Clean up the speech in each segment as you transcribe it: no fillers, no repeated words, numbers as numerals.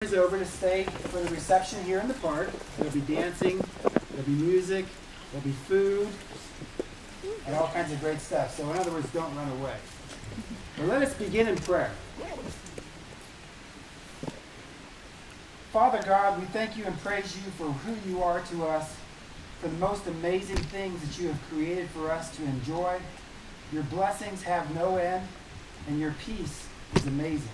Is over to stay for the reception here in the park. There'll be dancing, there'll be music, there'll be food, and all kinds of great stuff. So in other words, don't run away. But let us begin in prayer. Father God, we thank you and praise you for who you are to us, for the most amazing things that you have created for us to enjoy. Your blessings have no end, and your peace is amazing.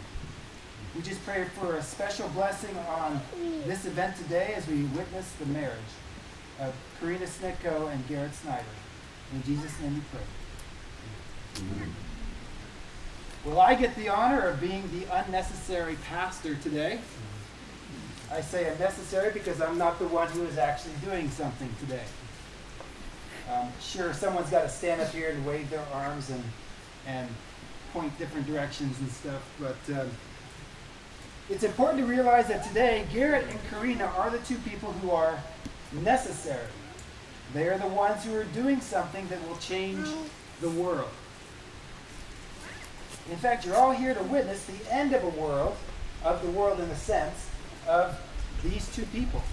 We just pray for a special blessing on this event today as we witness the marriage of Karina Snitko and Garrett Snyder. In Jesus' name we pray. Amen. Well, I get the honor of being the unnecessary pastor today. I say unnecessary because I'm not the one who is actually doing something today. Sure, someone's got to stand up here and wave their arms and point different directions and stuff, but it's important to realize that today, Garrett and Karina are the two people who are necessary. They are the ones who are doing something that will change the world. In fact, you're all here to witness the end of the world in the sense of these two people.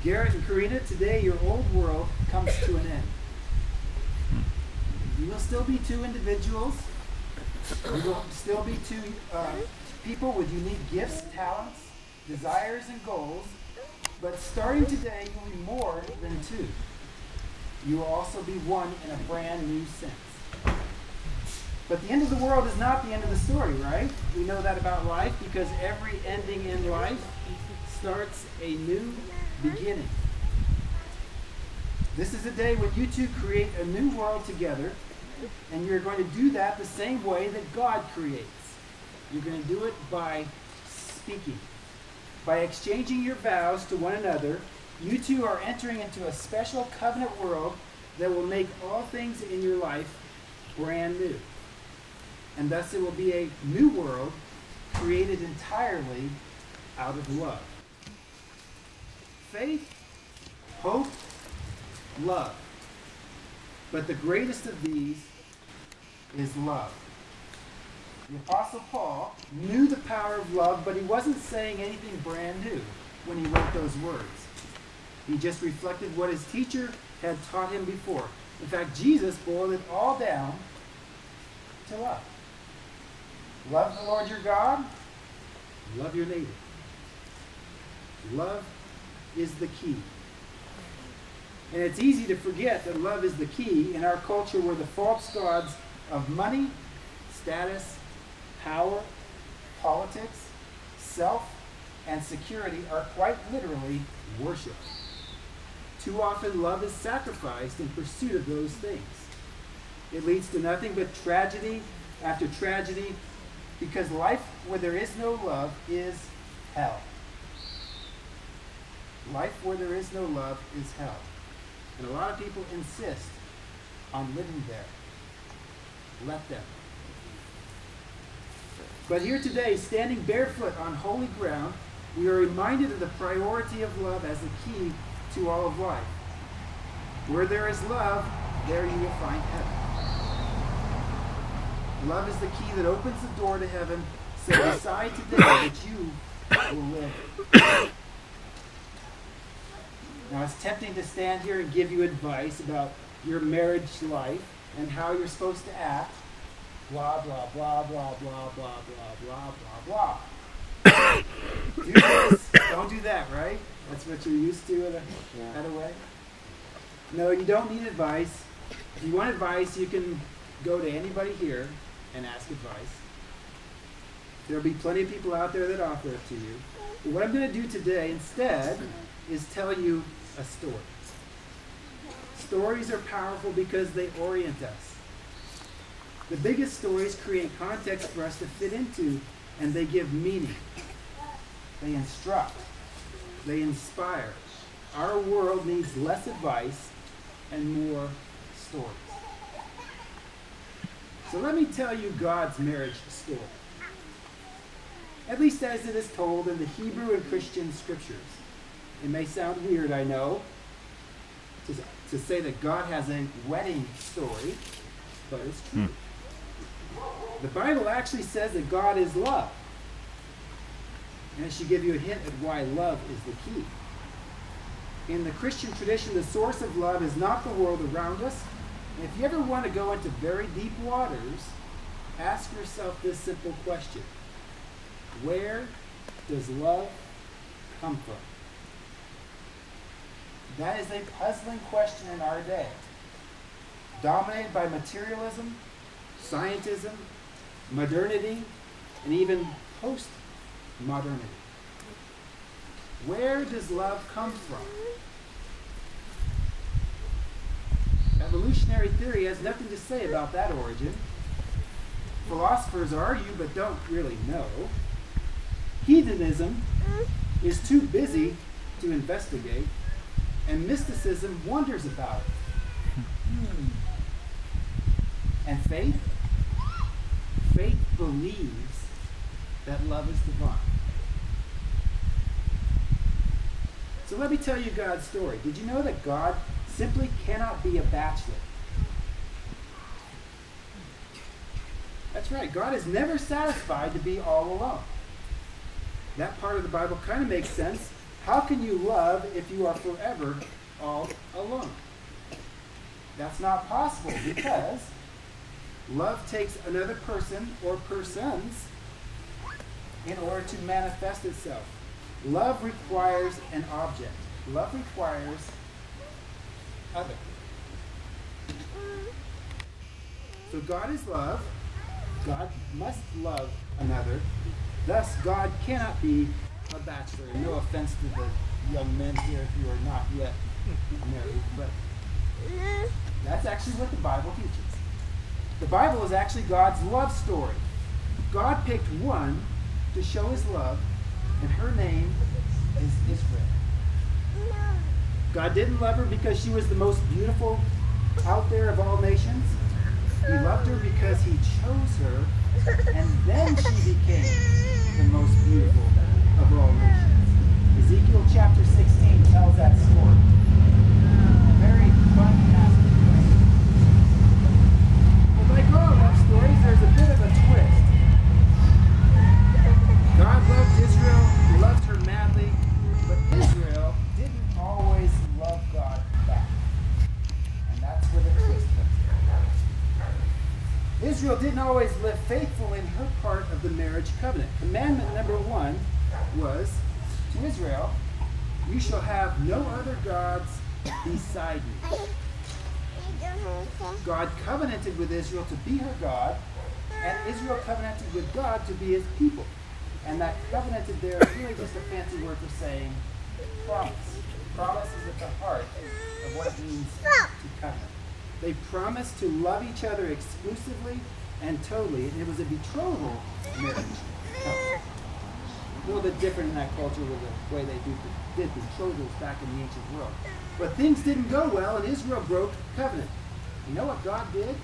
Garrett and Karina, today your old world comes to an end. You will still be two individuals. You will still be two people with unique gifts, talents, desires, and goals. But starting today, you will be more than two. You will also be one in a brand new sense. But the end of the world is not the end of the story, right? We know that about life because every ending in life starts a new beginning. This is a day when you two create a new world together. And you're going to do that the same way that God creates. You're going to do it by speaking. By exchanging your vows to one another, you two are entering into a special covenant world that will make all things in your life brand new. And thus it will be a new world created entirely out of love. Faith, hope, love. But the greatest of these is love. The Apostle Paul knew the power of love, but he wasn't saying anything brand new when he wrote those words. He just reflected what his teacher had taught him before. In fact, Jesus boiled it all down to love. Love the Lord your God. Love your neighbor. Love is the key. And it's easy to forget that love is the key in our culture where the false gods of money, status, power, politics, self, and security are quite literally worshipped. Too often love is sacrificed in pursuit of those things. It leads to nothing but tragedy after tragedy because life where there is no love is hell. Life where there is no love is hell. And a lot of people insist on living there. Let them. But here today, standing barefoot on holy ground, we are reminded of the priority of love as the key to all of life. Where there is love, there you will find heaven. Love is the key that opens the door to heaven, so decide today that you will live. Now, it's tempting to stand here and give you advice about your marriage life and how you're supposed to act. Blah, blah, blah, blah, blah, blah, blah, blah, blah, blah. Do this. Don't do that, right? That's what you're used to at a way. No, you don't need advice. If you want advice, you can go to anybody here and ask advice. There'll be plenty of people out there that offer it to you. But what I'm going to do today instead is tell you a story. Stories are powerful because they orient us. The biggest stories create context for us to fit into, and they give meaning. They instruct. They inspire. Our world needs less advice and more stories. So let me tell you God's marriage story. At least as it is told in the Hebrew and Christian scriptures. It may sound weird, I know, to say that God has a wedding story, but it's true. The Bible actually says that God is love. And it should give you a hint at why love is the key. In the Christian tradition, the source of love is not the world around us. And if you ever want to go into very deep waters, ask yourself this simple question. Where does love come from? That is a puzzling question in our day. Dominated by materialism, scientism, modernity, and even post-modernity. Where does love come from? Evolutionary theory has nothing to say about that origin. Philosophers argue but don't really know. Heathenism is too busy to investigate, and mysticism wonders about it. And faith? Faith believes that love is divine. So let me tell you God's story. Did you know that God simply cannot be a bachelor? That's right. God is never satisfied to be all alone. That part of the Bible kind of makes sense. How can you love if you are forever all alone? That's not possible because love takes another person or persons in order to manifest itself. Love requires an object. Love requires other. So God is love. God must love another. Thus, God cannot be a bachelor. No offense to the young men here who are not yet married, but that's actually what the Bible teaches. The Bible is actually God's love story. God picked one to show his love, and her name is Israel. God didn't love her because she was the most beautiful out there of all nations. He loved her because he chose her, and then she became the most beautiful of all nations. Ezekiel chapter 16 tells that story. Very fun passage. But like all love stories, there's a bit of a twist. God loved Israel, he loved her madly, but Israel didn't always love God back. And that's where the twist comes in. Israel didn't always live faithful in her part of the marriage covenant. Commandment number 1 was to Israel, you shall have no other gods beside me. God covenanted with Israel to be her God, and Israel covenanted with God to be his people. And that covenanted there is really just a fancy word for saying promise. Promise is at the heart of what it means to covenant. They promised to love each other exclusively and totally, and it was a betrothal marriage. A little bit different in that culture with the way they did betrothals back in the ancient world. But things didn't go well, and Israel broke the covenant. You know what God did?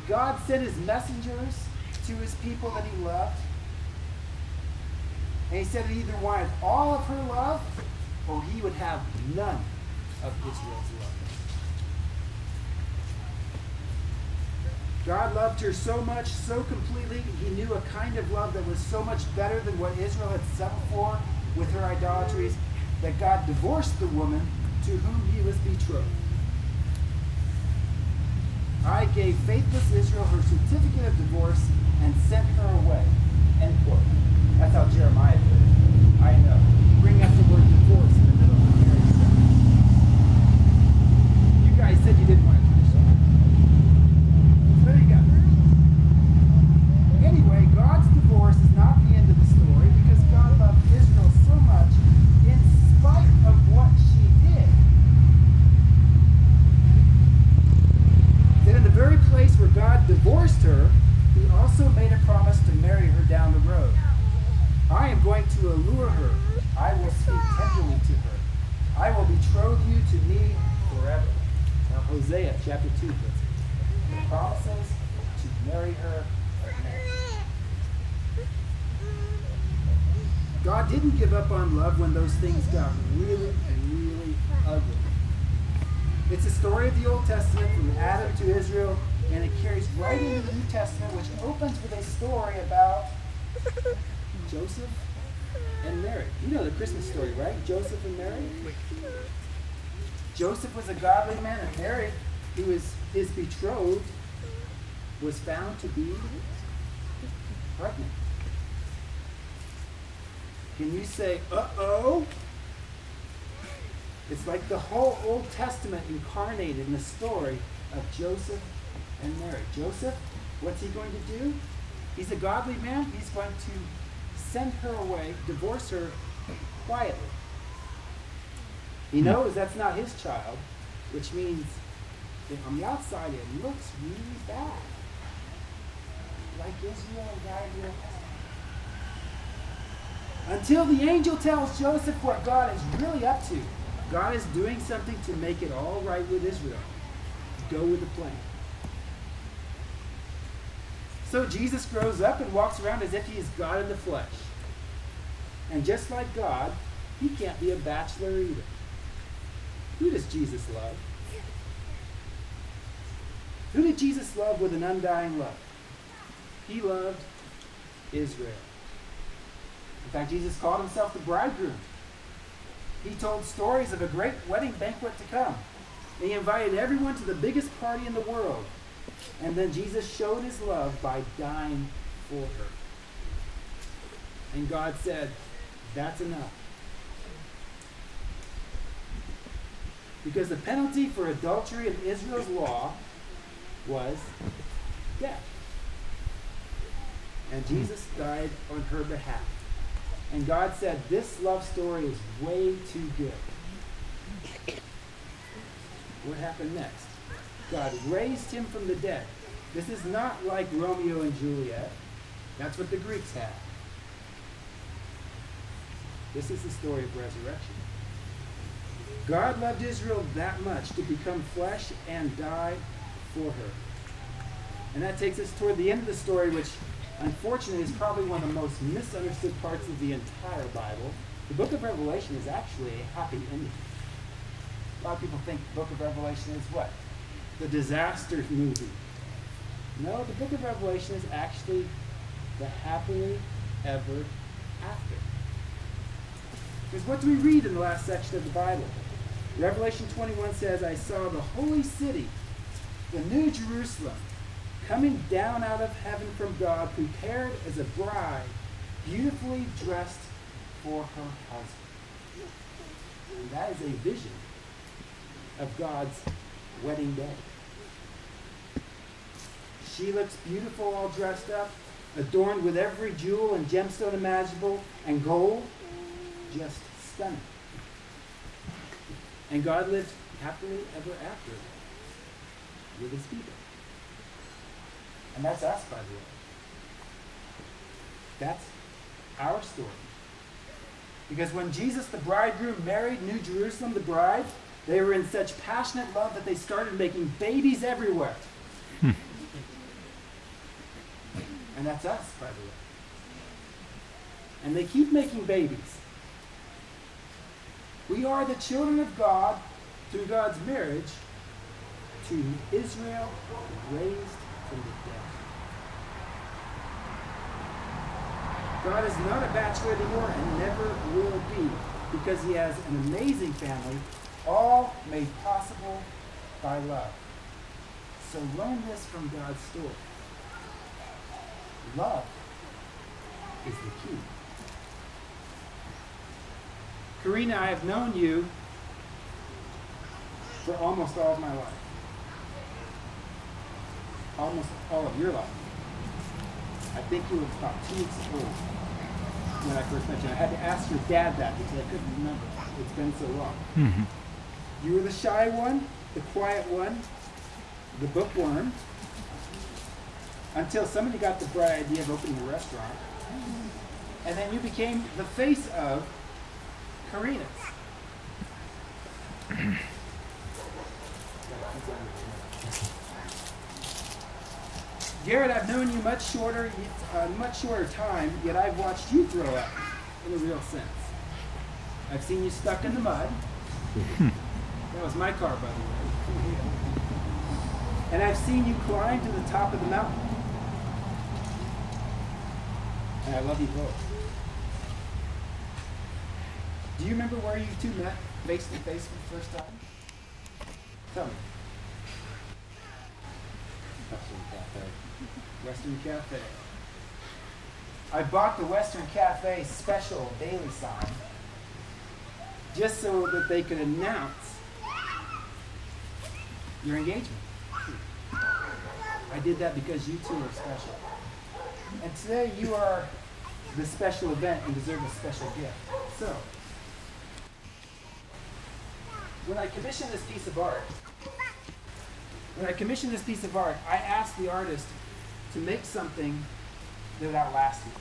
God sent his messengers to his people that he loved. And he said he either wanted all of her love or he would have none of Israel's love. God loved her so much, so completely, he knew a kind of love that was so much better than what Israel had settled for with her idolatries, that God divorced the woman to whom he was betrothed. I gave faithless Israel her certificate of divorce and sent her away. End quote. That's how Jeremiah put it. I know. Bring up the word divorce in the middle of the marriage. You guys said you didn't want to finish that. So there you go. Anyway, God's divorce is not the end of the story because God loved Israel so much in spite of what she did. That in the very place where God divorced her, he also made a promise to marry her down the road. I am going to allure her. I will speak tenderly to her. I will betroth you to me forever. Now Hosea chapter 2 puts it. He promises to marry her again. God didn't give up on love when those things got really, really ugly. It's a story of the Old Testament from Adam to Israel, and it carries right into the New Testament, which opens with a story about Joseph and Mary. You know the Christmas story, right? Joseph and Mary. Joseph was a godly man, and Mary, who was his betrothed, was found to be pregnant. Can you say, uh-oh? It's like the whole Old Testament incarnated in the story of Joseph and Mary. Joseph, what's he going to do? He's a godly man. He's going to send her away, divorce her quietly. He knows that's not his child, which means that on the outside it looks really bad. Like Israel and Gabriel. Until the angel tells Joseph what God is really up to. God is doing something to make it all right with Israel. Go with the plan. So Jesus grows up and walks around as if he is God in the flesh. And just like God, he can't be a bachelor either. Who does Jesus love? Who did Jesus love with an undying love? He loved Israel. In fact, Jesus called himself the bridegroom. He told stories of a great wedding banquet to come. He invited everyone to the biggest party in the world. And then Jesus showed his love by dying for her. And God said, that's enough. Because the penalty for adultery in Israel's law was death. And Jesus died on her behalf. And God said, this love story is way too good. What happened next? God raised him from the dead. This is not like Romeo and Juliet. That's what the Greeks had. This is the story of resurrection. God loved Israel that much to become flesh and die for her. And that takes us toward the end of the story, which unfortunately is probably one of the most misunderstood parts of the entire Bible. The book of Revelation is actually a happy ending. A lot of people think the book of Revelation is what? The disaster movie. No, the book of Revelation is actually the happily ever after. Because what do we read in the last section of the Bible? Revelation 21 says, I saw the holy city, the new Jerusalem, coming down out of heaven from God, prepared as a bride, beautifully dressed for her husband. And that is a vision of God's wedding day. She looks beautiful, all dressed up, adorned with every jewel and gemstone imaginable, and gold, just stunning. And God lived happily ever after with his people. And that's us, by the way. That's our story. Because when Jesus, the bridegroom, married New Jerusalem, the bride, they were in such passionate love that they started making babies everywhere. And that's us, by the way. And they keep making babies. We are the children of God through God's marriage to Israel raised from the dead. God is not a bachelor anymore and never will be, because he has an amazing family, all made possible by love. So learn this from God's story. Love is the key. Karina, I have known you for almost all of my life. Almost all of your life. I think you were about 2 weeks old when I first met you. I had to ask your dad that because I couldn't remember. It's been so long. Mm-hmm. You were the shy one, the quiet one, the bookworm, until somebody got the bright idea of opening a restaurant. And then you became the face of Karina's. Garrett, I've known you much shorter time, yet I've watched you grow up in a real sense. I've seen you stuck in the mud. That was my car, by the way. And I've seen you climb to the top of the mountain. And I love you both. Do you remember where you two met face to face for the first time? Tell me. Western Cafe. Western Cafe. I bought the Western Cafe special daily sign just so that they could announce your engagement. I did that because you two are special. And today you are the special event and deserve a special gift. So, when I commissioned this piece of art, I asked the artist to make something that would outlast you.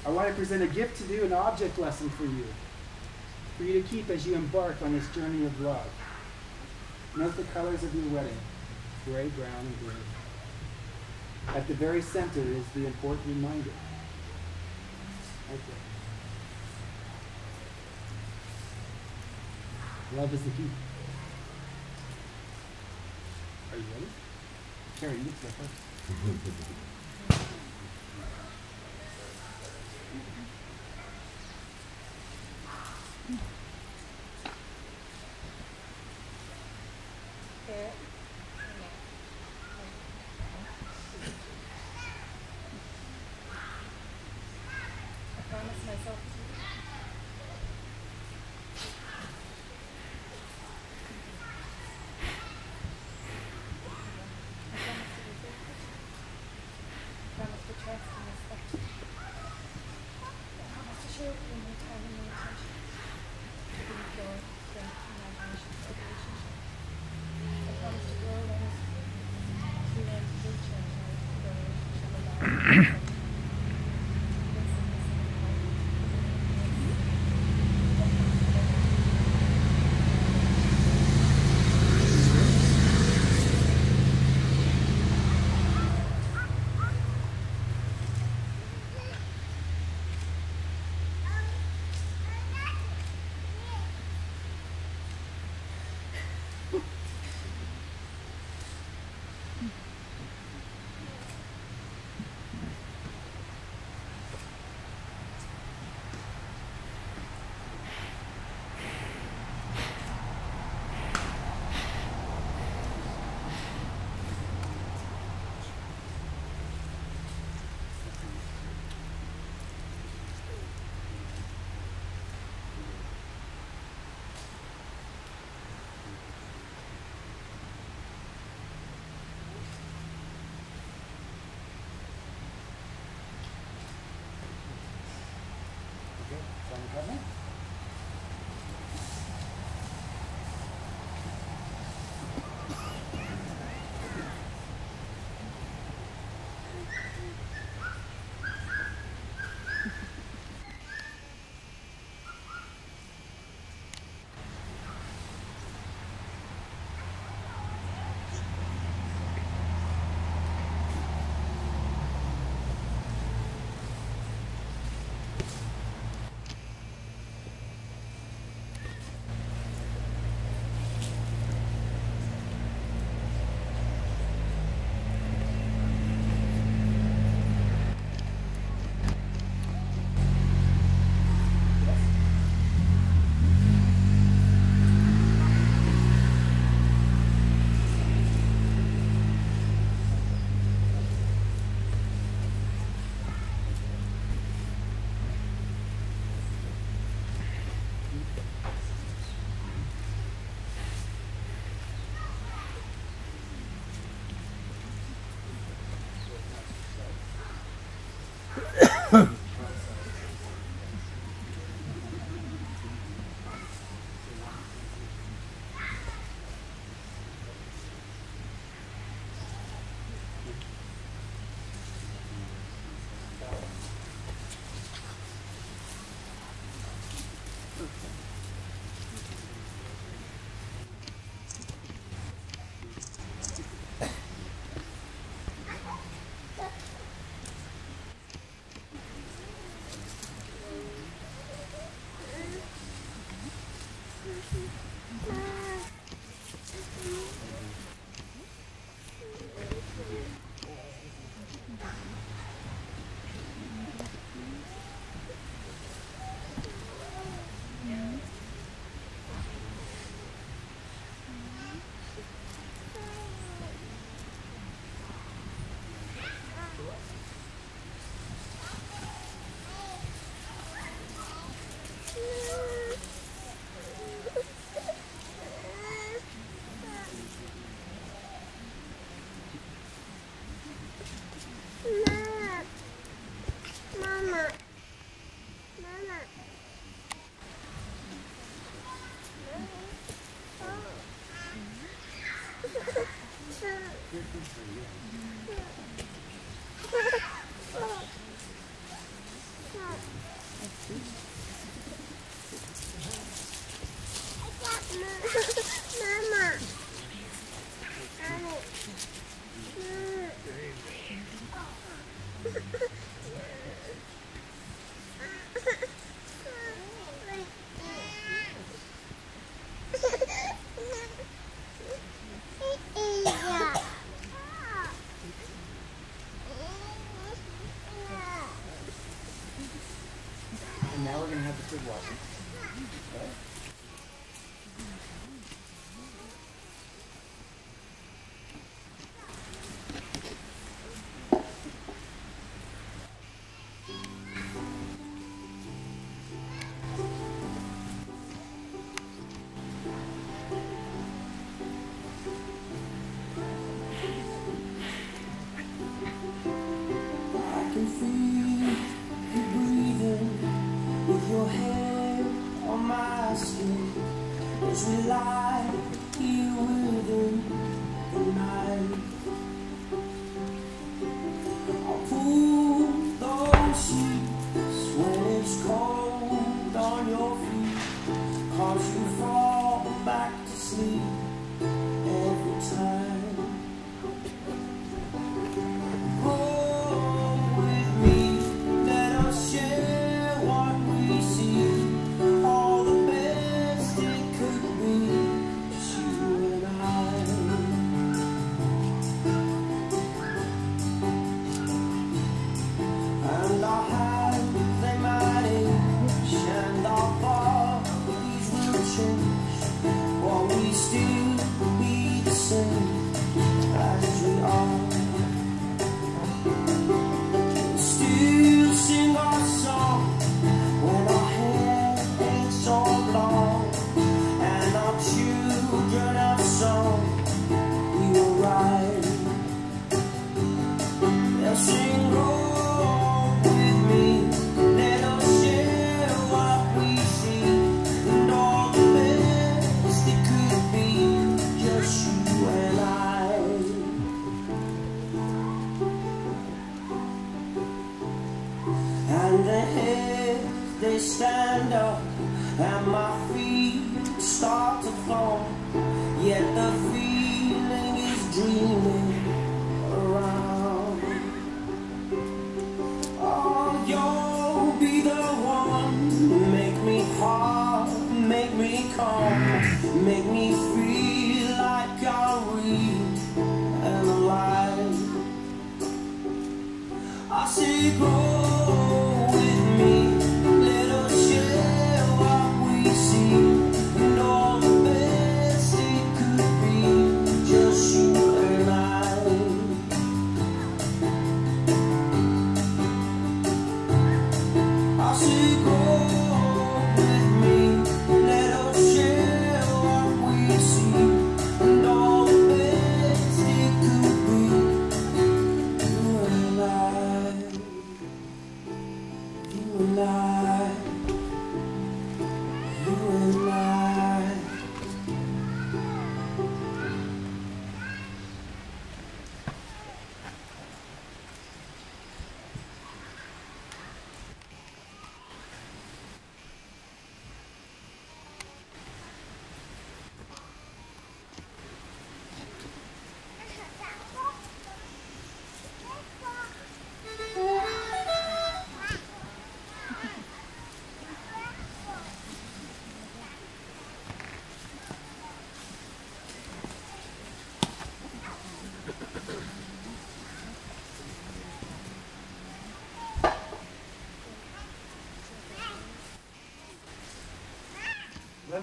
I want to present a gift to do, an object lesson for you to keep as you embark on this journey of love. Note the colors of your wedding, gray, brown, and green. At the very center is the important reminder. Right there. Love is the key. Are you ready? Carrie, you get to go first. And now we're going to have the foot washing. Okay. I can feel you breathing with your head on my skin as we lie here within the night. I'll pull those sheets when it's cold on your feet, 'cause you fall back to sleep every time. And the heads, they stand up, and my feet start to fall. Yet the feeling is dreaming around. Oh, you'll be the one, make me hard, make me calm, make me feel like I'm real and alive. I say grow with me, let us share what we see, and all the best it could be, just you and I. I say grow with me, let us share what we see, and all the best it could be, you and I.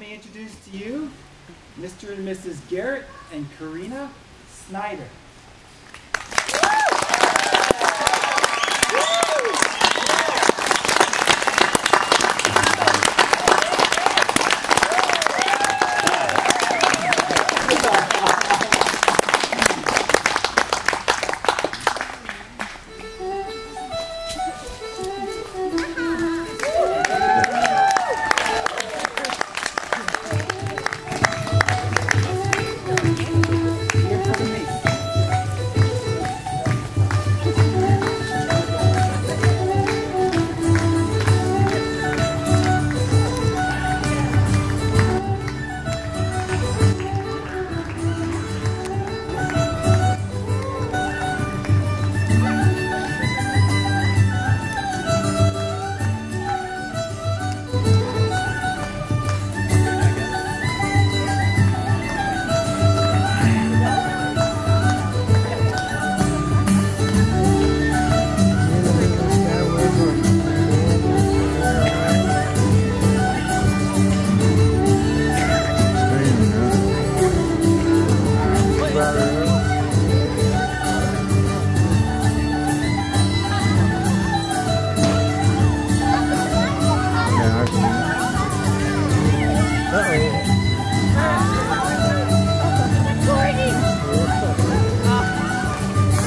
me introduce to you Mr. and Mrs. Garrett and Karina Snyder.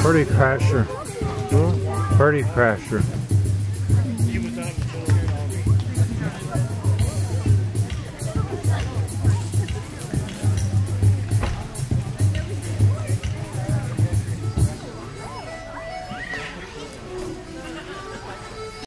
Party crasher. Party crasher.